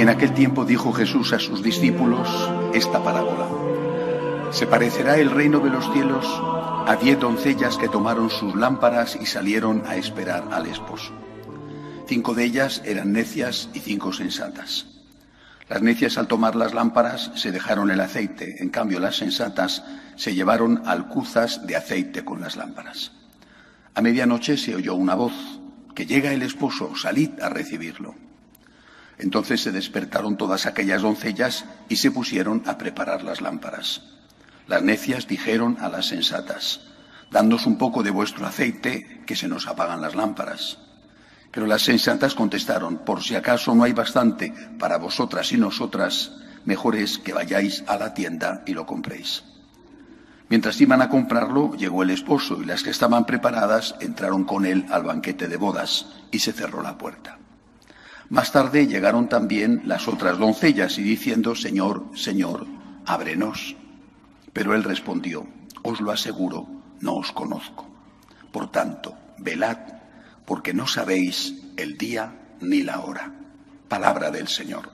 En aquel tiempo dijo Jesús a sus discípulos esta parábola. Se parecerá el reino de los cielos a 10 doncellas que tomaron sus lámparas y salieron a esperar al esposo. 5 de ellas eran necias y 5 sensatas. Las necias, al tomar las lámparas, se dejaron el aceite. En cambio, las sensatas se llevaron alcuzas de aceite con las lámparas. A medianoche se oyó una voz: que llega el esposo, salid a recibirlo. Entonces se despertaron todas aquellas doncellas y se pusieron a preparar las lámparas. Las necias dijeron a las sensatas: dadnos un poco de vuestro aceite, que se nos apagan las lámparas. Pero las sensatas contestaron: por si acaso no hay bastante para vosotras y nosotras, mejor es que vayáis a la tienda y lo compréis. Mientras iban a comprarlo, llegó el esposo, y las que estaban preparadas entraron con él al banquete de bodas, y se cerró la puerta. Más tarde llegaron también las otras doncellas, y diciendo: Señor, Señor, ábrenos. Pero él respondió: os lo aseguro, no os conozco. Por tanto, velad, porque no sabéis el día ni la hora. Palabra del Señor.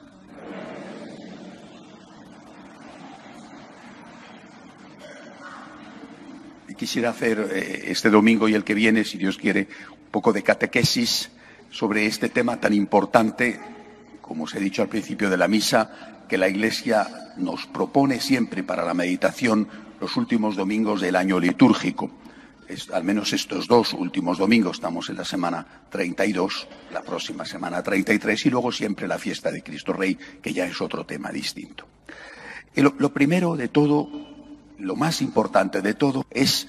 Quisiera hacer este domingo y el que viene, si Dios quiere, un poco de catequesis sobre este tema tan importante, como os he dicho al principio de la misa, que la Iglesia nos propone siempre para la meditación los últimos domingos del año litúrgico. Al menos estos 2 últimos domingos, estamos en la semana 32, la próxima semana 33, y luego siempre la fiesta de Cristo Rey, que ya es otro tema distinto. Y lo primero de todo, lo más importante de todo es,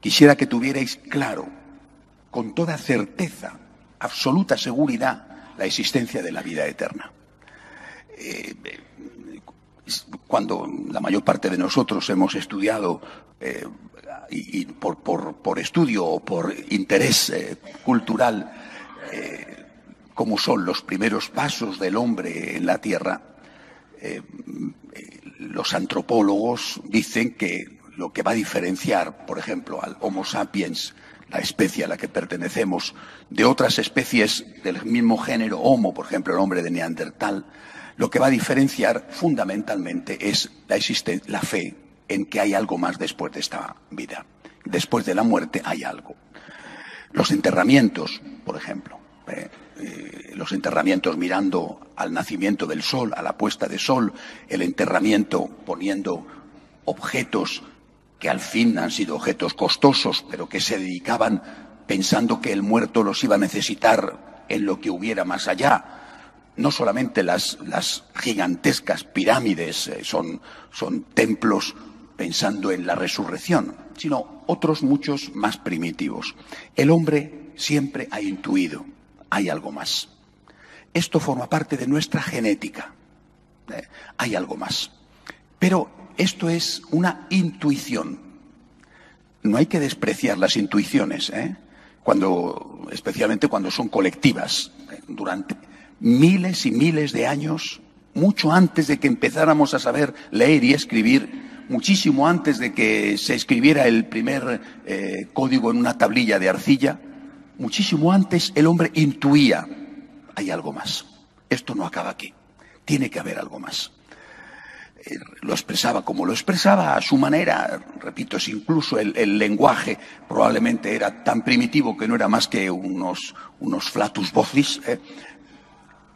quisiera que tuvierais claro, con toda certeza, absoluta seguridad, la existencia de la vida eterna. Cuando la mayor parte de nosotros hemos estudiado, y por estudio o por interés cultural, cómo son los primeros pasos del hombre en la tierra, los antropólogos dicen que lo que va a diferenciar, por ejemplo, al Homo sapiens, la especie a la que pertenecemos, de otras especies del mismo género Homo, por ejemplo, el hombre de Neandertal, lo que va a diferenciar fundamentalmente es la fe en que hay algo más después de esta vida. Después de la muerte hay algo. Los enterramientos, por ejemplo, los enterramientos mirando al nacimiento del sol, a la puesta de sol, el enterramiento poniendo objetos que al fin han sido objetos costosos, pero que se dedicaban pensando que el muerto los iba a necesitar en lo que hubiera más allá. No solamente las gigantescas pirámides son templos pensando en la resurrección, sino otros muchos más primitivos. El hombre siempre ha intuido, hay algo más. Esto forma parte de nuestra genética. Hay algo más. Pero esto es una intuición. No hay que despreciar las intuiciones, especialmente cuando son colectivas. Durante miles y miles de años, mucho antes de que empezáramos a saber leer y escribir, muchísimo antes de que se escribiera el primer código en una tablilla de arcilla, muchísimo antes el hombre intuía: hay algo más. Esto no acaba aquí. Tiene que haber algo más. Lo expresaba como lo expresaba, a su manera. Repito, es incluso el lenguaje probablemente era tan primitivo que no era más que unos flatus vocis.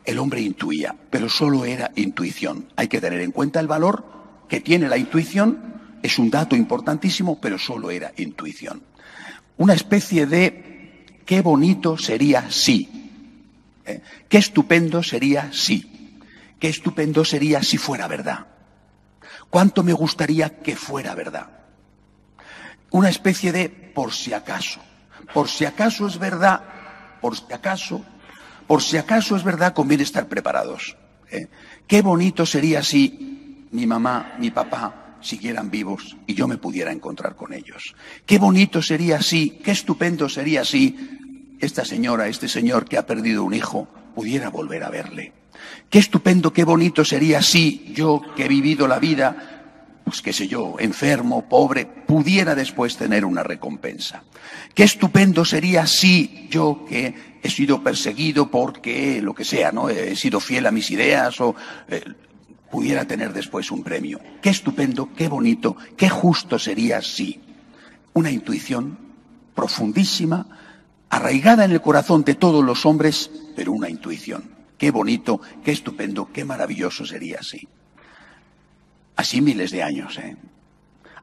El hombre intuía, pero solo era intuición. Hay que tener en cuenta el valor que tiene la intuición. Es un dato importantísimo, pero solo era intuición. Una especie de qué bonito sería si. Qué estupendo sería si. Qué estupendo sería si fuera verdad. Cuánto me gustaría que fuera verdad. Una especie de por si acaso. Por si acaso es verdad, por si acaso es verdad, conviene estar preparados. Qué bonito sería si mi mamá, mi papá siguieran vivos y yo me pudiera encontrar con ellos. Qué bonito sería si, qué estupendo sería si esta señora, este señor que ha perdido un hijo, pudiera volver a verle. Qué estupendo, qué bonito sería si yo, que he vivido la vida pues qué sé yo, enfermo, pobre, pudiera después tener una recompensa. Qué estupendo sería si yo, que he sido perseguido porque lo que sea, ¿no? He sido fiel a mis ideas o pudiera tener después un premio. Qué estupendo, qué bonito, qué justo sería si una intuición profundísima, arraigada en el corazón de todos los hombres, pero una intuición. Qué bonito, qué estupendo, qué maravilloso sería así. Así miles de años,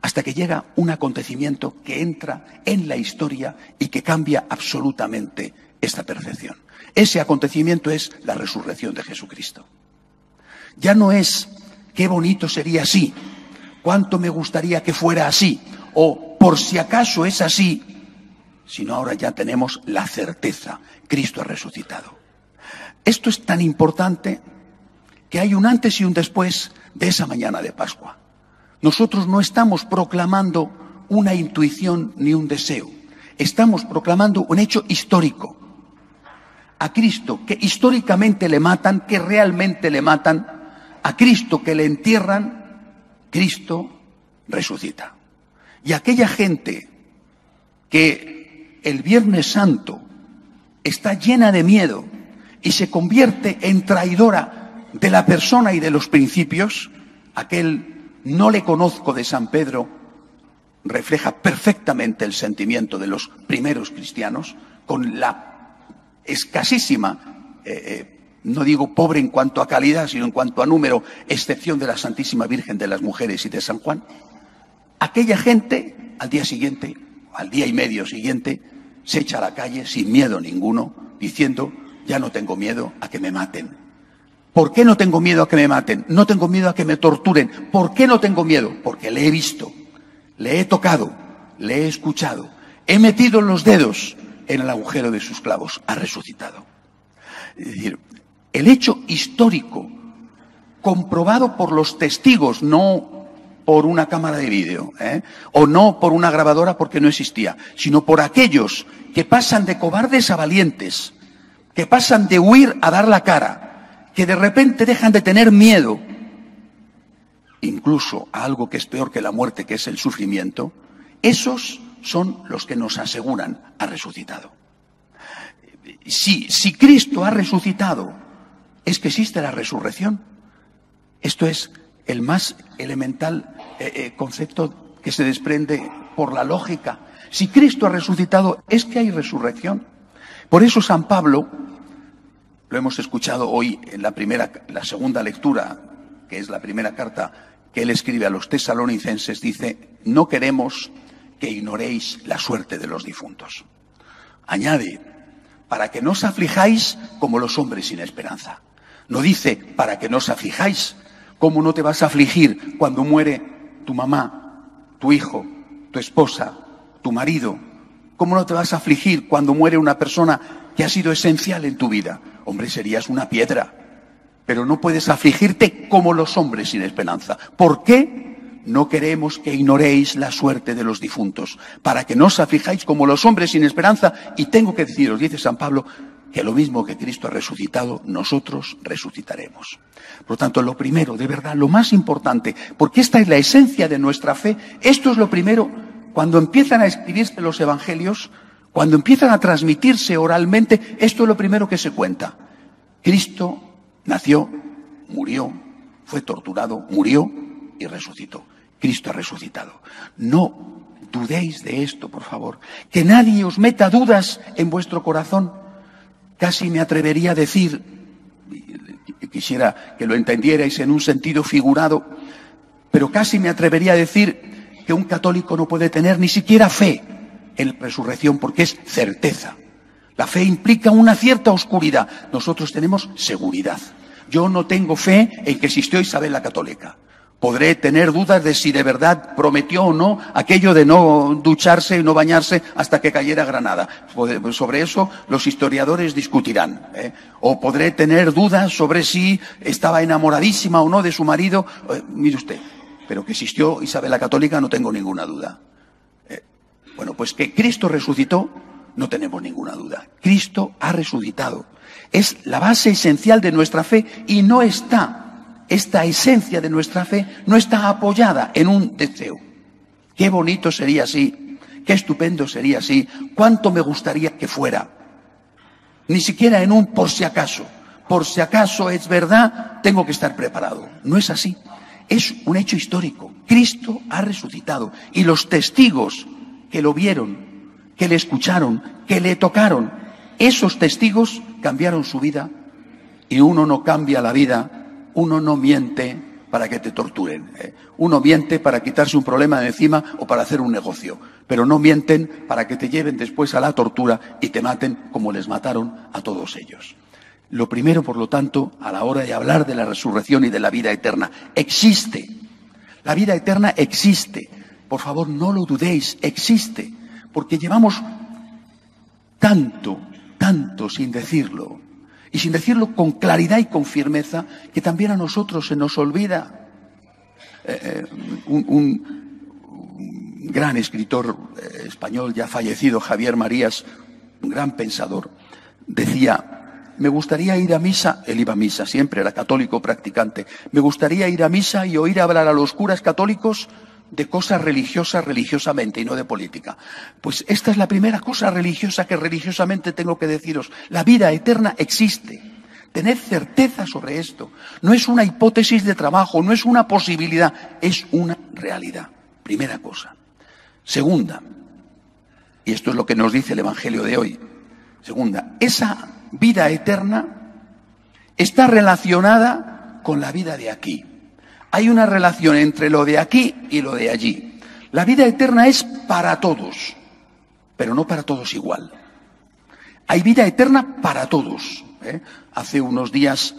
hasta que llega un acontecimiento que entra en la historia y que cambia absolutamente esta percepción. Ese acontecimiento es la resurrección de Jesucristo. Ya no es qué bonito sería así, cuánto me gustaría que fuera así, o por si acaso es así, sino ahora ya tenemos la certeza, Cristo ha resucitado. Esto es tan importante que hay un antes y un después de esa mañana de Pascua. Nosotros no estamos proclamando una intuición ni un deseo. Estamos proclamando un hecho histórico. A Cristo, que históricamente le matan, que realmente le matan, a Cristo que le entierran, Cristo resucita. Y aquella gente que el Viernes Santo está llena de miedo y se convierte en traidora de la persona y de los principios, aquel no le conozco de San Pedro refleja perfectamente el sentimiento de los primeros cristianos, con la escasísima, no digo pobre en cuanto a calidad, sino en cuanto a número, excepción de la Santísima Virgen de las Mujeres y de San Juan. Aquella gente, al día siguiente, al día y medio siguiente, se echa a la calle sin miedo ninguno, diciendo, ya no tengo miedo a que me maten. ¿Por qué no tengo miedo a que me maten? No tengo miedo a que me torturen. ¿Por qué no tengo miedo? Porque le he visto, le he tocado, le he escuchado, he metido los dedos en el agujero de sus clavos, ha resucitado. Es decir, el hecho histórico, comprobado por los testigos, no por una cámara de vídeo, o no por una grabadora porque no existía, sino por aquellos que pasan de cobardes a valientes, que pasan de huir a dar la cara, que de repente dejan de tener miedo, incluso a algo que es peor que la muerte, que es el sufrimiento. Esos son los que nos aseguran ha resucitado. Si Cristo ha resucitado, es que existe la resurrección. Esto es el más elemental concepto que se desprende por la lógica. Si Cristo ha resucitado, es que hay resurrección. Por eso San Pablo, lo hemos escuchado hoy en la segunda lectura, que es la primera carta que él escribe a los tesalonicenses, dice, no queremos que ignoréis la suerte de los difuntos. Añade, para que no os aflijáis como los hombres sin esperanza. No dice, para que no os aflijáis. ¿Cómo no te vas a afligir cuando muere tu mamá, tu hijo, tu esposa, tu marido? ¿Cómo no te vas a afligir cuando muere una persona que ha sido esencial en tu vida? Hombre, serías una piedra. Pero no puedes afligirte como los hombres sin esperanza. ¿Por qué? No queremos que ignoréis la suerte de los difuntos, para que no os aflijáis como los hombres sin esperanza. Y tengo que deciros, dice San Pablo, que lo mismo que Cristo ha resucitado, nosotros resucitaremos. Por lo tanto, lo primero, de verdad, lo más importante, porque esta es la esencia de nuestra fe, esto es lo primero, cuando empiezan a escribirse los evangelios, cuando empiezan a transmitirse oralmente, esto es lo primero que se cuenta. Cristo nació, murió, fue torturado, murió y resucitó. Cristo ha resucitado. No dudéis de esto, por favor. Que nadie os meta dudas en vuestro corazón. Casi me atrevería a decir, quisiera que lo entendierais en un sentido figurado, pero casi me atrevería a decir que un católico no puede tener ni siquiera fe en la resurrección porque es certeza. La fe implica una cierta oscuridad. Nosotros tenemos seguridad. Yo no tengo fe en que existió Isabel la Católica. Podré tener dudas de si de verdad prometió o no aquello de no ducharse y no bañarse hasta que cayera Granada. Sobre eso los historiadores discutirán. O podré tener dudas sobre si estaba enamoradísima o no de su marido. Mire usted, pero que existió Isabel la Católica no tengo ninguna duda. Bueno, pues que Cristo resucitó, no tenemos ninguna duda. Cristo ha resucitado. Es la base esencial de nuestra fe y no está esta esencia de nuestra fe no está apoyada en un deseo. Qué bonito sería así, qué estupendo sería así, cuánto me gustaría que fuera. Ni siquiera en un por si acaso. Por si acaso es verdad, tengo que estar preparado. No es así. Es un hecho histórico. Cristo ha resucitado y los testigos que lo vieron, que le escucharon, que le tocaron, esos testigos cambiaron su vida. Y uno no cambia la vida, uno no miente para que te torturen. Uno miente para quitarse un problema de encima o para hacer un negocio, pero no mienten para que te lleven después a la tortura y te maten como les mataron a todos ellos. Lo primero, por lo tanto, a la hora de hablar de la resurrección y de la vida eterna, existe. La vida eterna existe. Por favor, no lo dudéis, existe. Porque llevamos tanto sin decirlo. Y sin decirlo con claridad y con firmeza, que también a nosotros se nos olvida. Un gran escritor español ya fallecido, Javier Marías, un gran pensador, decía: me gustaría ir a misa, él iba a misa siempre, era católico practicante, me gustaría ir a misa y oír hablar a los curas católicos de cosas religiosas religiosamente y no de política. Pues esta es la primera cosa religiosa que religiosamente tengo que deciros. La vida eterna existe. Tened certeza sobre esto. No es una hipótesis de trabajo, no es una posibilidad, es una realidad. Primera cosa. Segunda, y esto es lo que nos dice el Evangelio de hoy. Segunda, esa vida eterna está relacionada con la vida de aquí. Hay una relación entre lo de aquí y lo de allí. La vida eterna es para todos, pero no para todos igual. Hay vida eterna para todos. Hace unos días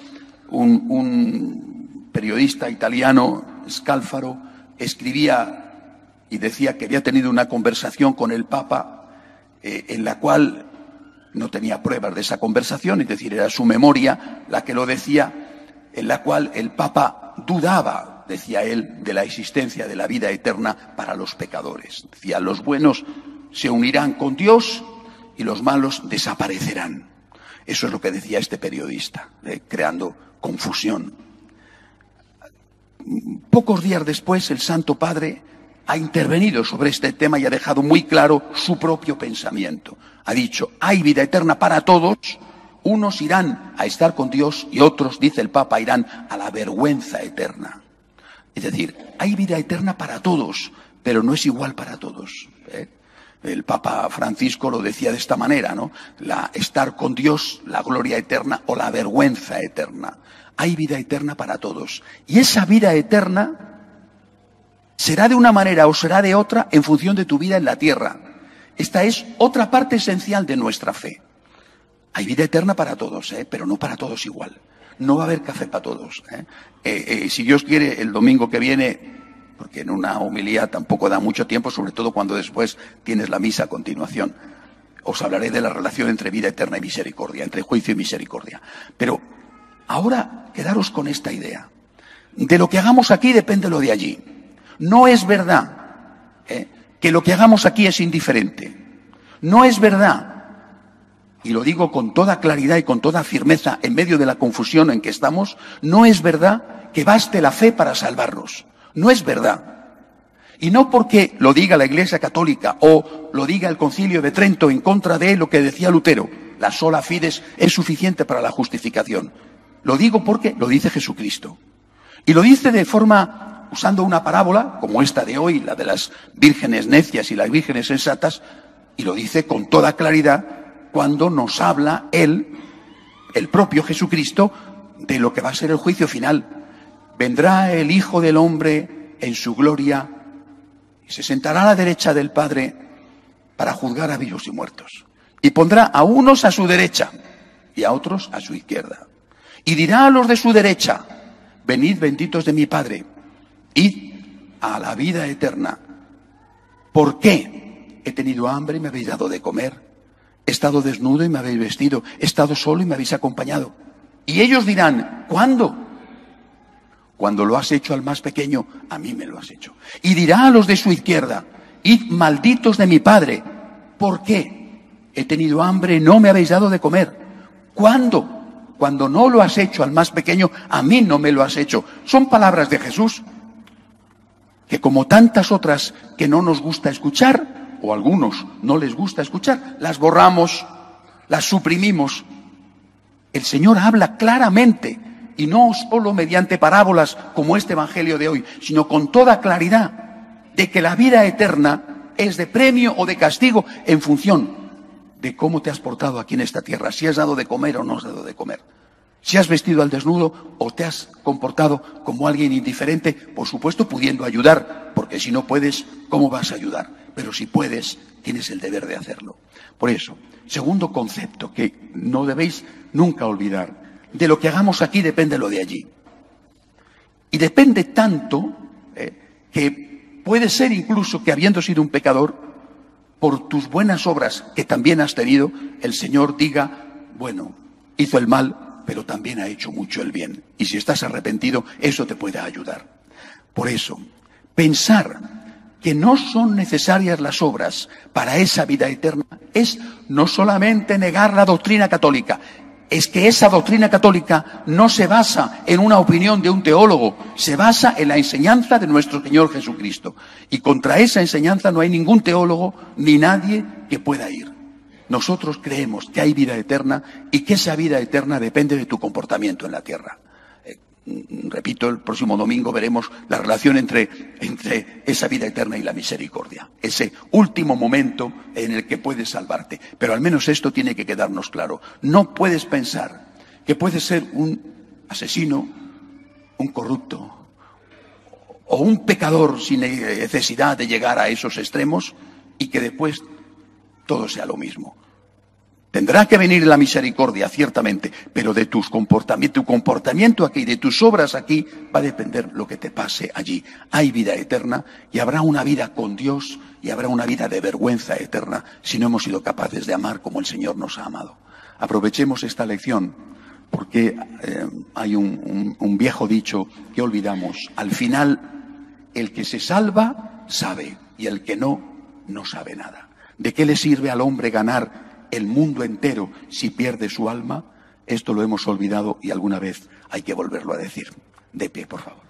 un periodista italiano, Scalfaro, escribía y decía que había tenido una conversación con el Papa en la cual no tenía pruebas de esa conversación, es decir, era su memoria la que lo decía, en la cual el Papa dudaba, decía él, de la existencia de la vida eterna para los pecadores. Decía, los buenos se unirán con Dios y los malos desaparecerán. Eso es lo que decía este periodista, creando confusión. Pocos días después, el Santo Padre ha intervenido sobre este tema y ha dejado muy claro su propio pensamiento. Ha dicho, hay vida eterna para todos. Unos irán a estar con Dios y otros, dice el Papa, irán a la vergüenza eterna. Es decir, hay vida eterna para todos, pero no es igual para todos. El Papa Francisco lo decía de esta manera, ¿no? Estar con Dios, la gloria eterna o la vergüenza eterna. Hay vida eterna para todos. Y esa vida eterna será de una manera o será de otra en función de tu vida en la tierra. Esta es otra parte esencial de nuestra fe. Hay vida eterna para todos, pero no para todos igual. No va a haber café para todos. Si Dios quiere, el domingo que viene, porque en una homilía tampoco da mucho tiempo, sobre todo cuando después tienes la misa a continuación, os hablaré de la relación entre vida eterna y misericordia, entre juicio y misericordia. Pero ahora quedaros con esta idea. De lo que hagamos aquí depende lo de allí. No es verdad que lo que hagamos aquí es indiferente. No es verdad. Y lo digo con toda claridad y con toda firmeza en medio de la confusión en que estamos, no es verdad que baste la fe para salvarnos. No es verdad. Y no porque lo diga la Iglesia Católica o lo diga el Concilio de Trento en contra de lo que decía Lutero, la sola fides es suficiente para la justificación. Lo digo porque lo dice Jesucristo. Y lo dice de forma, usando una parábola, como esta de hoy, la de las vírgenes necias y las vírgenes sensatas, y lo dice con toda claridad cuando nos habla Él, el propio Jesucristo, de lo que va a ser el juicio final. Vendrá el Hijo del Hombre en su gloria y se sentará a la derecha del Padre para juzgar a vivos y muertos. Y pondrá a unos a su derecha y a otros a su izquierda. Y dirá a los de su derecha, venid benditos de mi Padre, id a la vida eterna. ¿Por qué? He tenido hambre y me habéis dado de comer. He estado desnudo y me habéis vestido. He estado solo y me habéis acompañado. Y ellos dirán, ¿cuándo? Cuando lo has hecho al más pequeño, a mí me lo has hecho. Y dirá a los de su izquierda, id malditos de mi Padre. ¿Por qué? He tenido hambre y no me habéis dado de comer. ¿Cuándo? cuando no lo has hecho al más pequeño, a mí no me lo has hecho. Son palabras de Jesús que, como tantas otras que no nos gusta escuchar, o a algunos no les gusta escuchar, las borramos, las suprimimos. El Señor habla claramente, y no solo mediante parábolas como este Evangelio de hoy, sino con toda claridad, de que la vida eterna es de premio o de castigo en función de cómo te has portado aquí en esta tierra, si has dado de comer o no has dado de comer, si has vestido al desnudo o te has comportado como alguien indiferente, por supuesto pudiendo ayudar, porque si no puedes, ¿cómo vas a ayudar? Pero si puedes, tienes el deber de hacerlo. Por eso, segundo concepto que no debéis nunca olvidar: de lo que hagamos aquí depende lo de allí. Y depende tanto que puede ser incluso que, habiendo sido un pecador, por tus buenas obras que también has tenido, el Señor diga, bueno, hizo el mal, pero también ha hecho mucho el bien. Y si estás arrepentido, eso te puede ayudar. Por eso, pensar que no son necesarias las obras para esa vida eterna es no solamente negar la doctrina católica, es que esa doctrina católica no se basa en una opinión de un teólogo, se basa en la enseñanza de nuestro Señor Jesucristo. Y contra esa enseñanza no hay ningún teólogo ni nadie que pueda ir. Nosotros creemos que hay vida eterna y que esa vida eterna depende de tu comportamiento en la tierra. Repito, el próximo domingo veremos la relación entre esa vida eterna y la misericordia. Ese último momento en el que puedes salvarte. Pero al menos esto tiene que quedarnos claro. No puedes pensar que puedes ser un asesino, un corrupto o un pecador sin necesidad de llegar a esos extremos y que después todo sea lo mismo. Tendrá que venir la misericordia, ciertamente, pero de tu comportamiento aquí, de tus obras aquí, va a depender lo que te pase allí. Hay vida eterna y habrá una vida con Dios y habrá una vida de vergüenza eterna si no hemos sido capaces de amar como el Señor nos ha amado. Aprovechemos esta lección porque hay un viejo dicho que olvidamos. Al final, el que se salva sabe y el que no, no sabe nada. ¿De qué le sirve al hombre ganar el mundo entero si pierde su alma? Esto lo hemos olvidado y alguna vez hay que volverlo a decir. De pie, por favor.